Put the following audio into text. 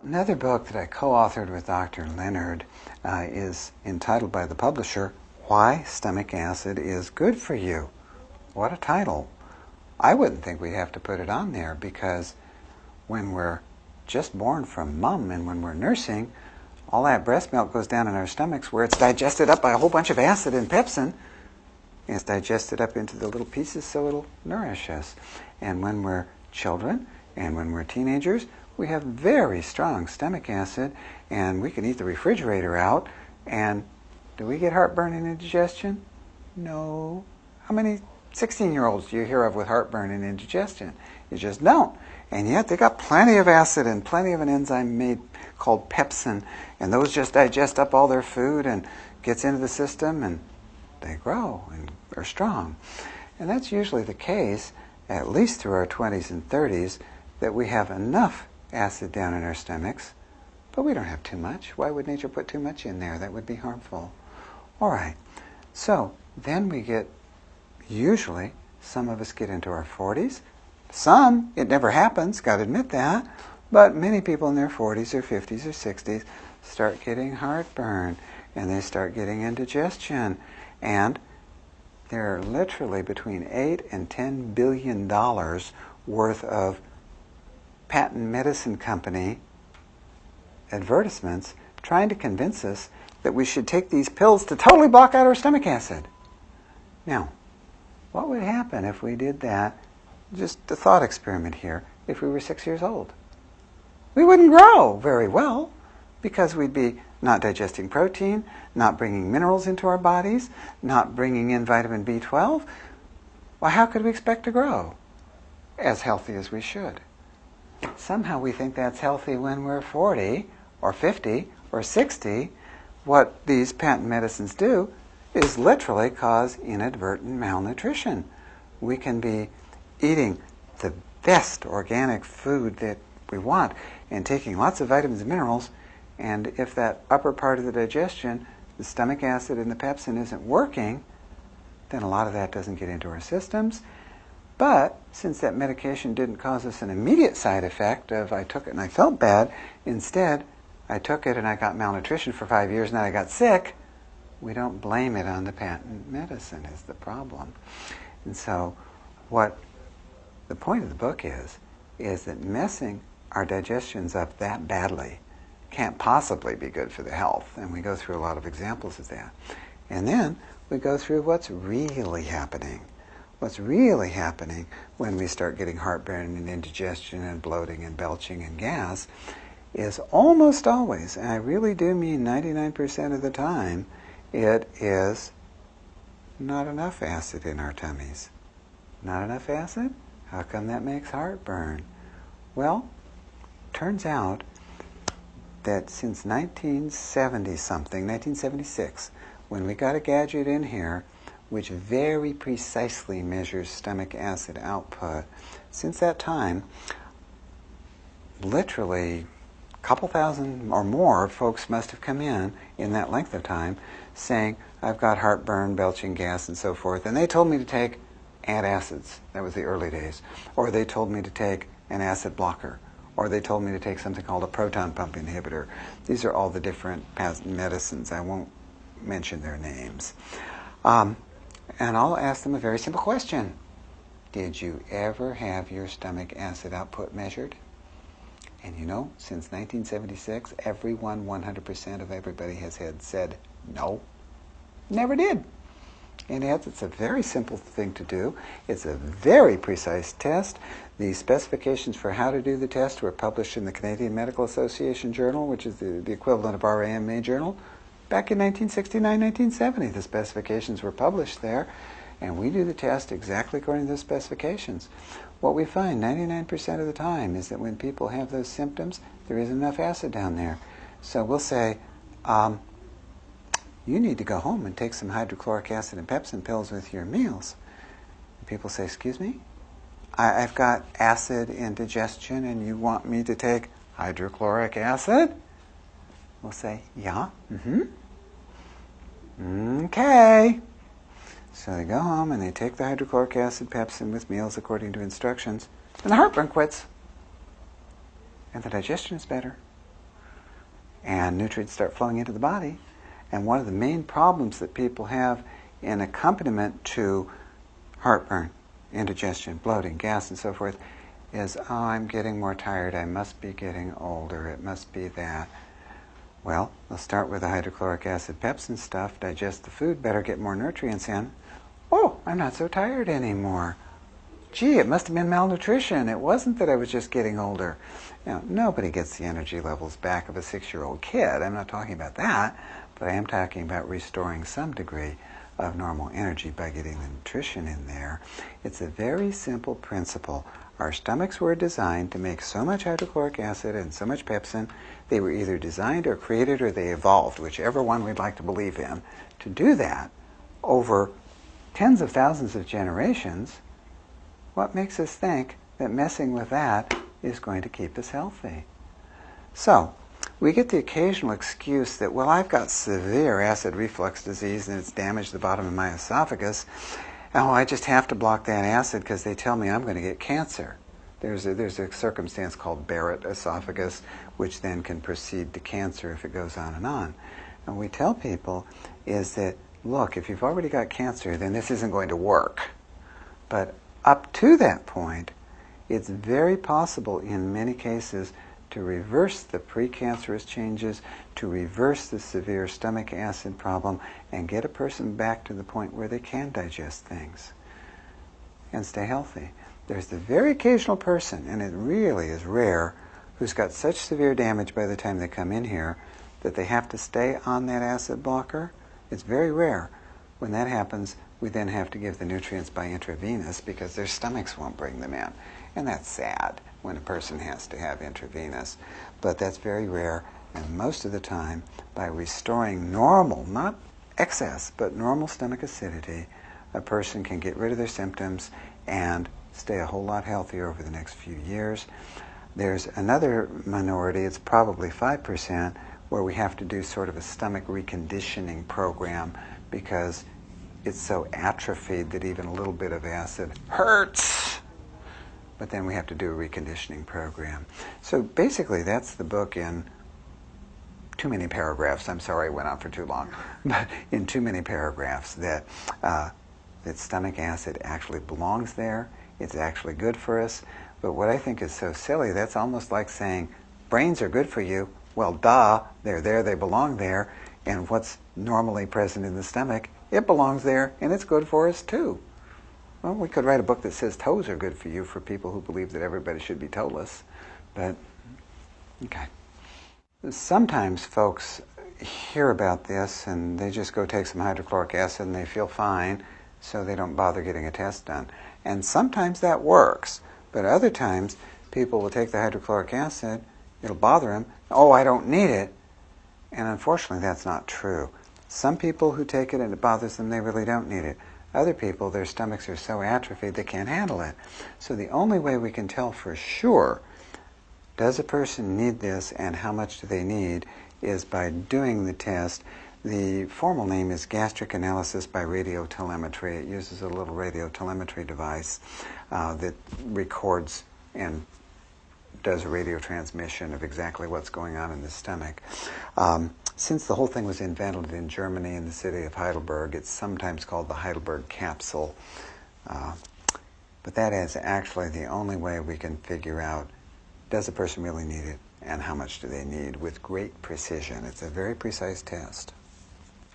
Another book that I co-authored with Dr. Leonard is entitled by the publisher, Why Stomach Acid is Good for You. What a title. I wouldn't think we'd have to put it on there because when we're just born from mom and when we're nursing, all that breast milk goes down in our stomachs where it's digested up by a whole bunch of acid and pepsin. And it's digested up into the little pieces so it'll nourish us. And when we're children and when we're teenagers, we have very strong stomach acid and we can eat the refrigerator out. And do we get heartburn and indigestion? No. How many 16-year-olds do you hear of with heartburn and indigestion? You just don't. And yet they got plenty of acid and plenty of an enzyme made called pepsin, and those just digest up all their food and gets into the system and they grow and are strong. And that's usually the case, at least through our 20s and 30s, that we have enough acid down in our stomachs, but we don't have too much. Why would nature put too much in there? That would be harmful. All right, so then we get, usually, some of us get into our 40s. Some, it never happens, got to admit that, but many people in their 40s or 50s or 60s start getting heartburn and they start getting indigestion. And there are literally between $8 and $10 billion worth of patent medicine company advertisements trying to convince us that we should take these pills to totally block out our stomach acid. Now, what would happen if we did that? Just a thought experiment here. If we were 6 years old, we wouldn't grow very well because we'd be not digesting protein, not bringing minerals into our bodies, not bringing in vitamin B12. Well, how could we expect to grow as healthy as we should? Somehow we think that's healthy when we're 40 or 50 or 60. What these patent medicines do is literally cause inadvertent malnutrition. We can be eating the best organic food that we want and taking lots of vitamins and minerals, and if that upper part of the digestion, the stomach acid and the pepsin, isn't working, then a lot of that doesn't get into our systems. But since that medication didn't cause us an immediate side effect of I took it and I felt bad, instead I took it and I got malnutrition for 5 years and then I got sick, we don't blame it on the patent medicine is the problem. And so what the point of the book is that messing our digestions up that badly can't possibly be good for the health. And we go through a lot of examples of that. And then we go through what's really happening. What's really happening when we start getting heartburn and indigestion and bloating and belching and gas is almost always, and I really do mean 99% of the time, it is not enough acid in our tummies. Not enough acid? How come that makes heartburn? Well, turns out that since 1970-something, 1976, when we got a gadget in here which very precisely measures stomach acid output, since that time, literally a couple thousand or more folks must have come in that length of time, saying, I've got heartburn, belching gas, and so forth, and they told me to take antacids. That was the early days. Or they told me to take an acid blocker. Or they told me to take something called a proton pump inhibitor. These are all the different medicines. I won't mention their names. And I'll ask them a very simple question. Did you ever have your stomach acid output measured? And you know, since 1976, everyone, 100% of everybody has said no. Never did. And yet, it's a very simple thing to do. It's a very precise test. The specifications for how to do the test were published in the Canadian Medical Association Journal, which is the equivalent of our AMA journal. Back in 1969, 1970, the specifications were published there, and we do the test exactly according to the specifications. What we find 99% of the time is that when people have those symptoms, there isn't enough acid down there. So we'll say, you need to go home and take some hydrochloric acid and pepsin pills with your meals. And people say, excuse me? I've got acid indigestion and you want me to take hydrochloric acid? We'll say, yeah, okay. So they go home and they take the hydrochloric acid pepsin with meals according to instructions, and the heartburn quits. And the digestion is better. and nutrients start flowing into the body. And one of the main problems that people have in accompaniment to heartburn, indigestion, bloating, gas, and so forth is, oh, I'm getting more tired, I must be getting older, it must be that. Well, I'll start with the hydrochloric acid pepsin stuff, digest the food better, get more nutrients in. Oh, I'm not so tired anymore. Gee, it must have been malnutrition. It wasn't that I was just getting older. Now, nobody gets the energy levels back of a 6-year-old kid. I'm not talking about that, but I am talking about restoring some degree of normal energy by getting the nutrition in there. It's a very simple principle. Our stomachs were designed to make so much hydrochloric acid and so much pepsin. They were either designed or created or they evolved, whichever one we'd like to believe in, to do that over tens of thousands of generations. What makes us think that messing with that is going to keep us healthy? So, we get the occasional excuse that, well, I've got severe acid reflux disease and it's damaged the bottom of my esophagus. Oh, I just have to block that acid because they tell me I'm going to get cancer. There's a circumstance called Barrett esophagus, which then can proceed to cancer if it goes on. And what we tell people is that, look, if you've already got cancer, then this isn't going to work. But up to that point, it's very possible in many cases to reverse the precancerous changes, to reverse the severe stomach acid problem, and get a person back to the point where they can digest things and stay healthy. There's the very occasional person, and it really is rare, who's got such severe damage by the time they come in here that they have to stay on that acid blocker. It's very rare. When that happens, we then have to give the nutrients by intravenous because their stomachs won't bring them in. And that's sad when a person has to have intravenous. But that's very rare, and most of the time, by restoring normal, not excess, but normal stomach acidity, a person can get rid of their symptoms and stay a whole lot healthier over the next few years. There's another minority, it's probably 5%, where we have to do sort of a stomach reconditioning program because it's so atrophied that even a little bit of acid hurts. But then we have to do a reconditioning program. So basically that's the book in too many paragraphs. I'm sorry I went on for too long. But in too many paragraphs that stomach acid actually belongs there. It's actually good for us. But what I think is so silly, that's almost like saying, brains are good for you. Well, duh, they're there, they belong there. And what's normally present in the stomach, it belongs there, and it's good for us too. Well, we could write a book that says toes are good for you for people who believe that everybody should be toeless. But, okay. Sometimes folks hear about this and they just go take some hydrochloric acid and they feel fine, so they don't bother getting a test done. And sometimes that works, but other times people will take the hydrochloric acid, it'll bother them, oh, I don't need it. And unfortunately that's not true. Some people who take it and it bothers them, they really don't need it. Other people, their stomachs are so atrophied they can't handle it. So the only way we can tell for sure, does a person need this and how much do they need, is by doing the test. The formal name is gastric analysis by radiotelemetry. It uses a little radiotelemetry device that records and does a radio transmission of exactly what's going on in the stomach. Since the whole thing was invented in Germany in the city of Heidelberg, it's sometimes called the Heidelberg capsule. But that is actually the only way we can figure out, does a person really need it and how much do they need with great precision. It's a very precise test.